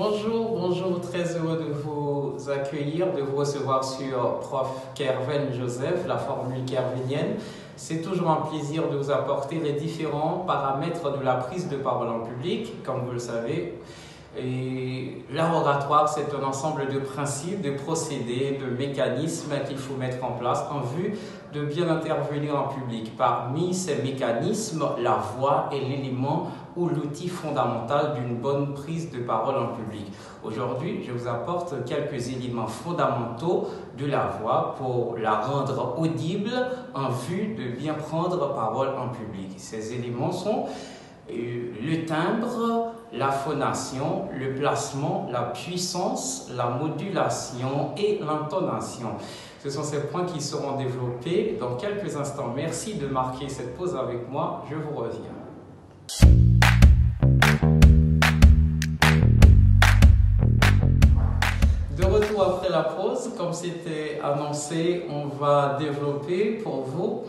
Bonjour, bonjour, très heureux de vous accueillir, de vous recevoir sur Prof. Kerven Joseph, la formule kervinienne. C'est toujours un plaisir de vous apporter les différents paramètres de la prise de parole en public, comme vous le savez. Et l'art oratoire, c'est un ensemble de principes, de procédés, de mécanismes qu'il faut mettre en place en vue de bien intervenir en public. Parmi ces mécanismes, la voix est l'élément ou l'outil fondamental d'une bonne prise de parole en public. Aujourd'hui, je vous apporte quelques éléments fondamentaux de la voix pour la rendre audible en vue de bien prendre parole en public. Ces éléments sont le timbre, la phonation, le placement, la puissance, la modulation et l'intonation. Ce sont ces points qui seront développés dans quelques instants. Merci de marquer cette pause avec moi. Je vous reviens. De retour après la pause, comme c'était annoncé, on va développer pour vous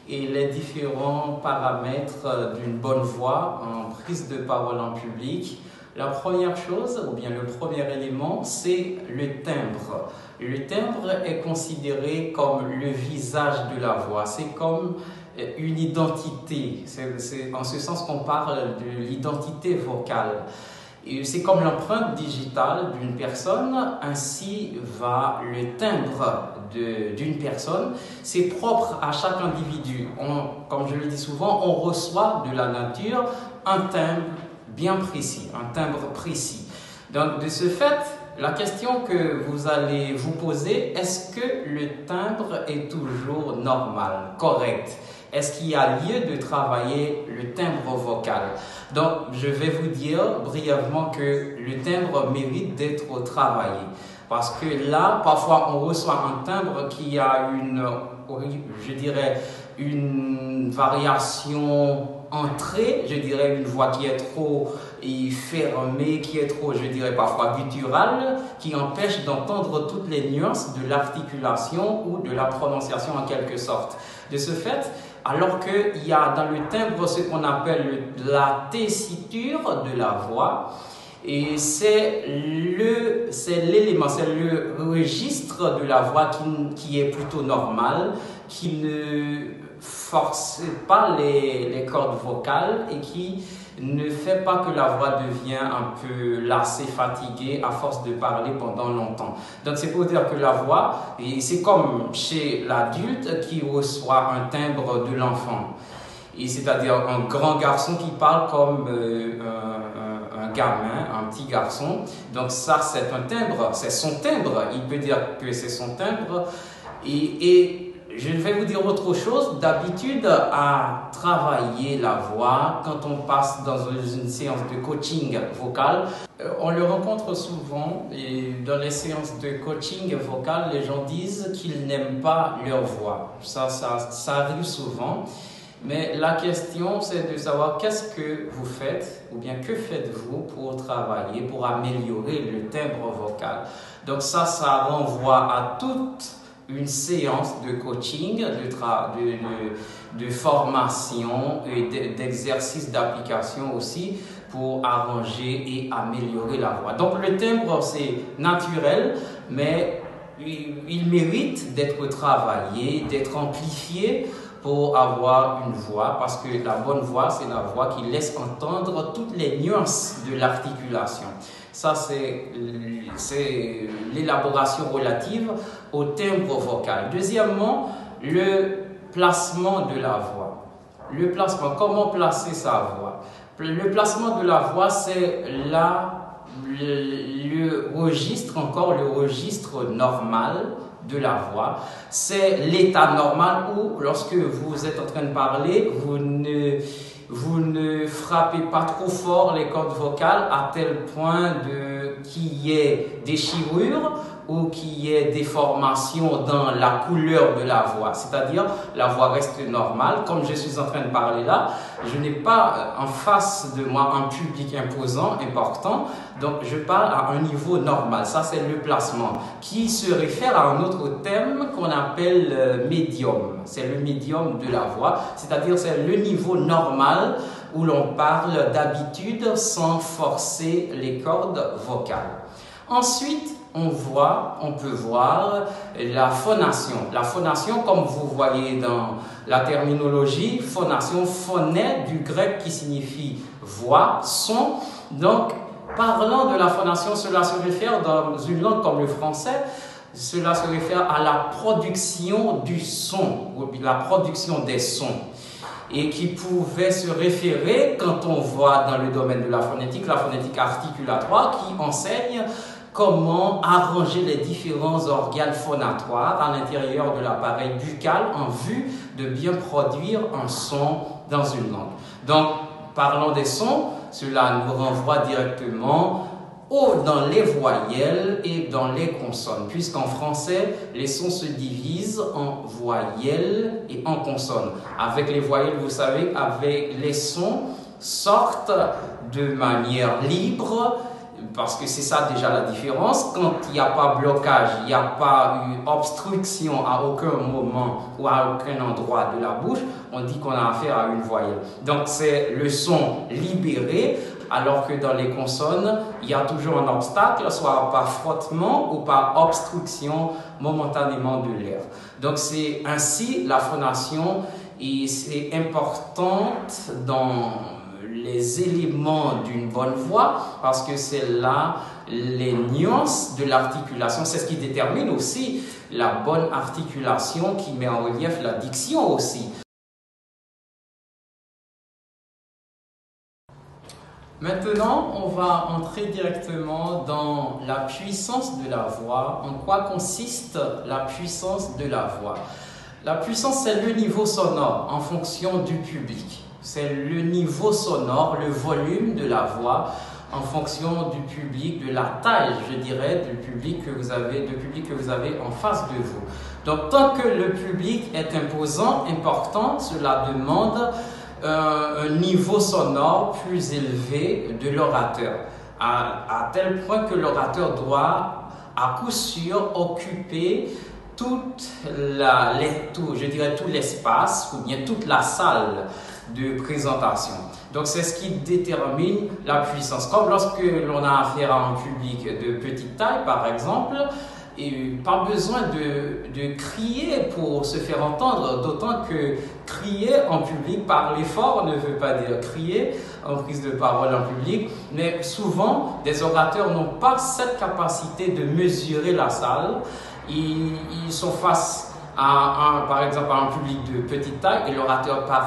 les différents paramètres d'une bonne voix en prise de parole en public. La première chose, ou bien le premier élément, c'est le timbre. Le timbre est considéré comme le visage de la voix. C'est comme une identité. C'est en ce sens qu'on parle de l'identité vocale. C'est comme l'empreinte digitale d'une personne, ainsi va le timbre d'une personne. C'est propre à chaque individu. Comme je le dis souvent, on reçoit de la nature un timbre bien précis, un timbre précis. Donc de ce fait, la question que vous allez vous poser, est-ce que le timbre est toujours normal, correct? Est-ce qu'il y a lieu de travailler le timbre vocal? Donc, je vais vous dire brièvement que le timbre mérite d'être travaillé. Parce que là, parfois, on reçoit un timbre qui a une variation entrée, une voix qui est trop fermée, qui est trop, parfois gutturale, qui empêche d'entendre toutes les nuances de l'articulation ou de la prononciation en quelque sorte. De ce fait, alors qu'il y a dans le timbre ce qu'on appelle la tessiture de la voix, et c'est l'élément, c'est le registre de la voix qui est plutôt normal, qui ne force pas les cordes vocales et qui ne fait pas que la voix devient un peu lassée, fatiguée à force de parler pendant longtemps. Donc c'est pour dire que la voix, c'est comme chez l'adulte qui reçoit un timbre de l'enfant. C'est-à-dire un grand garçon qui parle comme un gamin, un petit garçon. Donc ça, c'est un timbre, c'est son timbre. Il peut dire que c'est son timbre. Et je vais vous dire autre chose. D'habitude, à travailler la voix, quand on passe dans une séance de coaching vocal, on le rencontre souvent. Et dans les séances de coaching vocal, les gens disent qu'ils n'aiment pas leur voix. Ça arrive souvent. Mais la question, c'est de savoir qu'est-ce que vous faites, ou bien que faites-vous pour travailler, pour améliorer le timbre vocal. Donc ça renvoie à toute une séance de coaching, de formation et d'exercice d'application aussi pour arranger et améliorer la voix. Donc le timbre, c'est naturel, mais il mérite d'être travaillé, d'être amplifié pour avoir une voix, parce que la bonne voix, c'est la voix qui laisse entendre toutes les nuances de l'articulation. Ça, c'est l'élaboration relative au timbre vocal. Deuxièmement, le placement de la voix. Le placement, comment placer sa voix? Le placement de la voix, c'est le registre normal de la voix. C'est l'état normal où, lorsque vous êtes en train de parler, vous ne frappez pas trop fort les cordes vocales à tel point qu'il y ait déchirure ou qu'il y ait déformation dans la couleur de la voix. C'est-à-dire, la voix reste normale. Comme je suis en train de parler là, je n'ai pas en face de moi un public imposant, important. Donc, je parle à un niveau normal. Ça, c'est le placement qui se réfère à un autre thème qu'on appelle médium. C'est le médium de la voix, c'est-à-dire c'est le niveau normal où l'on parle d'habitude sans forcer les cordes vocales. Ensuite, on peut voir la phonation. La phonation, comme vous voyez dans la terminologie, phonation, phoné du grec qui signifie voix, son. Donc, parlant de la phonation, cela se réfère dans une langue comme le français, cela se réfère à la production du son, ou la production des sons, et qui pouvait se référer, quand on voit dans le domaine de la phonétique articulatoire, qui enseigne comment arranger les différents organes phonatoires à l'intérieur de l'appareil buccal en vue de bien produire un son dans une langue. Donc, parlant des sons, cela nous renvoie directement dans les voyelles et dans les consonnes, puisqu'en français, les sons se divisent en voyelles et en consonnes. Avec les voyelles, vous savez, avec les sons sortent de manière libre, parce que c'est ça déjà la différence. Quand il n'y a pas blocage, il n'y a pas eu obstruction à aucun moment ou à aucun endroit de la bouche, on dit qu'on a affaire à une voyelle. Donc c'est le son libéré, alors que dans les consonnes, il y a toujours un obstacle, soit par frottement ou par obstruction momentanément de l'air. Donc c'est ainsi la phonation, et c'est importante dans les éléments d'une bonne voix, parce que c'est là les nuances de l'articulation. C'est ce qui détermine aussi la bonne articulation, qui met en relief la diction aussi. Maintenant, on va entrer directement dans la puissance de la voix. En quoi consiste la puissance de la voix? La puissance, c'est le niveau sonore en fonction du public. C'est le niveau sonore, le volume de la voix en fonction du public, de la taille, je dirais, du public que vous avez en face de vous. Donc, tant que le public est imposant, important, cela demande un niveau sonore plus élevé de l'orateur, à tel point que l'orateur doit à coup sûr occuper tout l'espace ou bien toute la salle de présentation. Donc c'est ce qui détermine la puissance. Comme lorsque l'on a affaire à un public de petite taille, par exemple, et pas besoin de crier pour se faire entendre, d'autant que crier en public, parler fort ne veut pas dire crier en prise de parole en public, mais souvent des orateurs n'ont pas cette capacité de mesurer la salle. Ils sont face par exemple à un public de petite taille, et l'orateur parle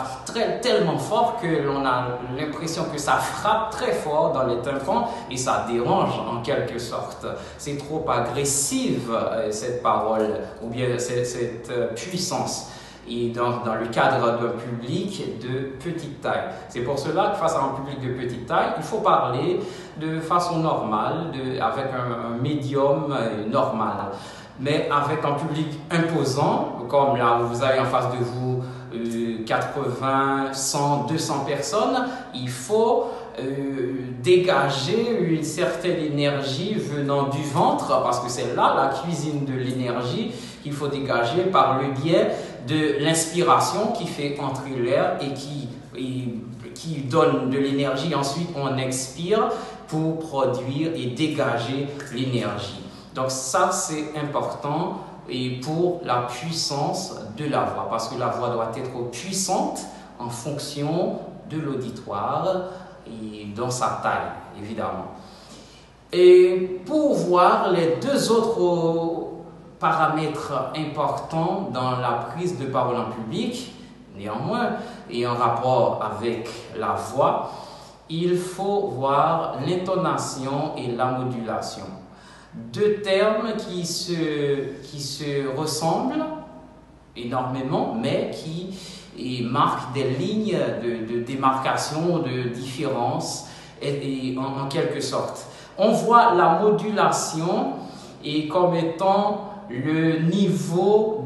tellement fort que l'on a l'impression que ça frappe très fort dans les tympans et ça dérange en quelque sorte. C'est trop agressive cette parole ou bien cette puissance. Et dans le cadre d'un public de petite taille. C'est pour cela que face à un public de petite taille, il faut parler de façon normale, avec un médium normal. Mais avec un public imposant, comme là où vous avez en face de vous 80, 100, 200 personnes, il faut dégager une certaine énergie venant du ventre, parce que c'est là la cuisine de l'énergie qu'il faut dégager par le biais de l'inspiration qui fait entrer l'air et qui donne de l'énergie. Ensuite, on expire pour produire et dégager l'énergie. Donc ça, c'est important et pour la puissance de la voix, parce que la voix doit être puissante en fonction de l'auditoire et dans sa taille, évidemment. Et pour voir les deux autres paramètres importants dans la prise de parole en public, néanmoins, et en rapport avec la voix, il faut voir l'intonation et la modulation. Deux termes qui se ressemblent énormément, mais qui marquent des lignes de démarcation, de différence, et en quelque sorte. On voit la modulation et comme étant le niveau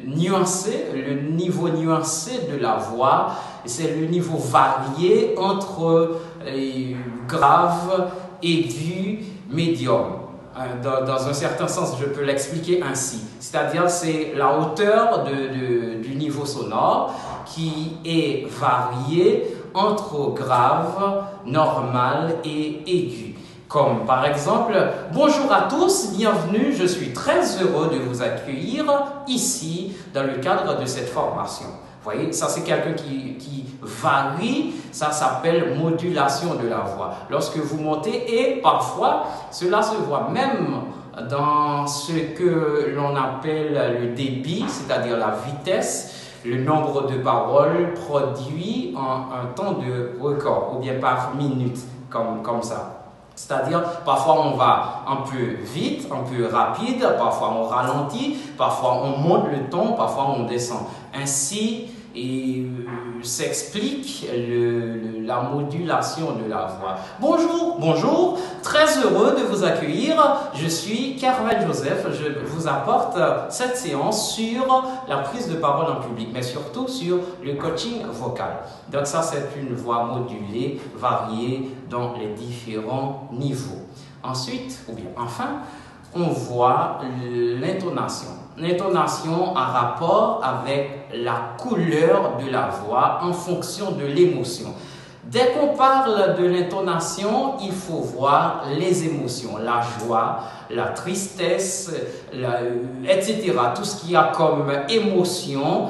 nuancé, le niveau nuancé de la voix, c'est le niveau varié entre grave, aigu, médium. Dans un certain sens, je peux l'expliquer ainsi. C'est-à-dire, c'est la hauteur du niveau sonore qui est variée entre grave, normal et aigu. Comme par exemple, bonjour à tous, bienvenue, je suis très heureux de vous accueillir ici dans le cadre de cette formation. Vous voyez, ça c'est quelqu'un qui varie, ça s'appelle modulation de la voix. Lorsque vous montez, et parfois, cela se voit même dans ce que l'on appelle le débit, c'est-à-dire la vitesse, le nombre de paroles produit en un temps de record, ou bien par minute, comme ça. C'est-à-dire, parfois on va un peu vite, un peu rapide, parfois on ralentit, parfois on monte le ton, parfois on descend. Ainsi s'explique la modulation de la voix. Bonjour, bonjour, très heureux de vous accueillir. Je suis Carval Joseph. Je vous apporte cette séance sur la prise de parole en public, mais surtout sur le coaching vocal. Donc ça, c'est une voix modulée, variée dans les différents niveaux. Ensuite, ou bien enfin, on voit l'intonation. L'intonation a rapport avec la couleur de la voix en fonction de l'émotion. Dès qu'on parle de l'intonation, il faut voir les émotions, la joie, la tristesse, etc. Tout ce qu'il y a comme émotion,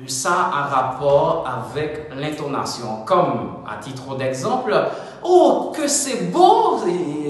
ça a rapport avec l'intonation. Comme, à titre d'exemple, « Oh, que c'est beau,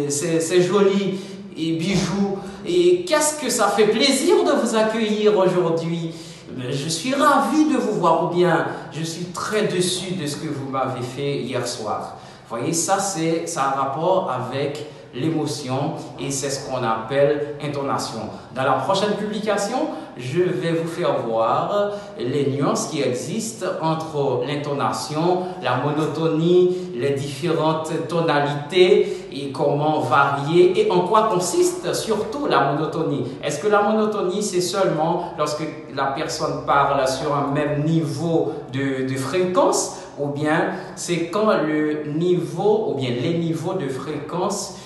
c'est joli !» et bijoux, et qu'est-ce que ça fait plaisir de vous accueillir aujourd'hui. Je suis ravi de vous voir, ou bien je suis très déçu de ce que vous m'avez fait hier soir. Vous voyez, ça a rapport avec l'émotion et c'est ce qu'on appelle intonation. Dans la prochaine publication, je vais vous faire voir les nuances qui existent entre l'intonation, la monotonie, les différentes tonalités et comment varier et en quoi consiste surtout la monotonie. Est-ce que la monotonie, c'est seulement lorsque la personne parle sur un même niveau de fréquence, ou bien c'est quand le niveau ou bien les niveaux de fréquence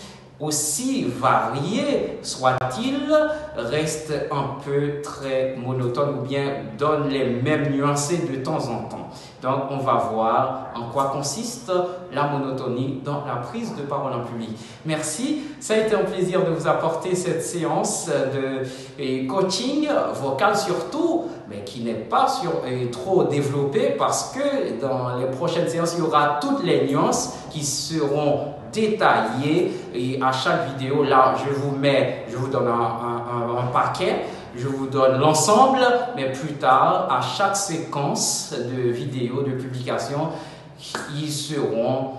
aussi variés soit-il, restent un peu très monotones ou bien donnent les mêmes nuancés de temps en temps. Donc, on va voir en quoi consiste la monotonie dans la prise de parole en public. Merci, ça a été un plaisir de vous apporter cette séance de coaching vocal surtout, mais qui n'est pas trop développée parce que dans les prochaines séances, il y aura toutes les nuances qui seront détaillées et à chaque vidéo, là, je vous donne un paquet. Je vous donne l'ensemble, mais plus tard, à chaque séquence de vidéos, de publications, ils seront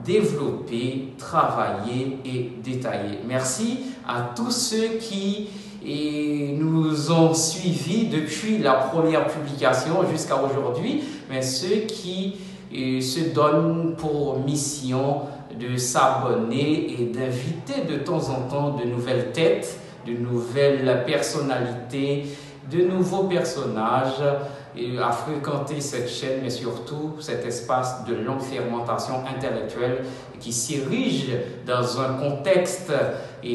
développés, travaillés et détaillés. Merci à tous ceux qui nous ont suivis depuis la première publication jusqu'à aujourd'hui, mais ceux qui se donnent pour mission de s'abonner et d'inviter de temps en temps de nouvelles têtes, de nouvelles personnalités, de nouveaux personnages à fréquenter cette chaîne, mais surtout cet espace de longue fermentation intellectuelle qui s'érige dans un contexte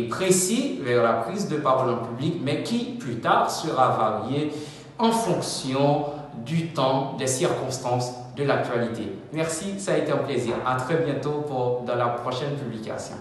précis vers la prise de parole en public, mais qui plus tard sera varié en fonction du temps, des circonstances, de l'actualité. Merci, ça a été un plaisir. À très bientôt dans la prochaine publication.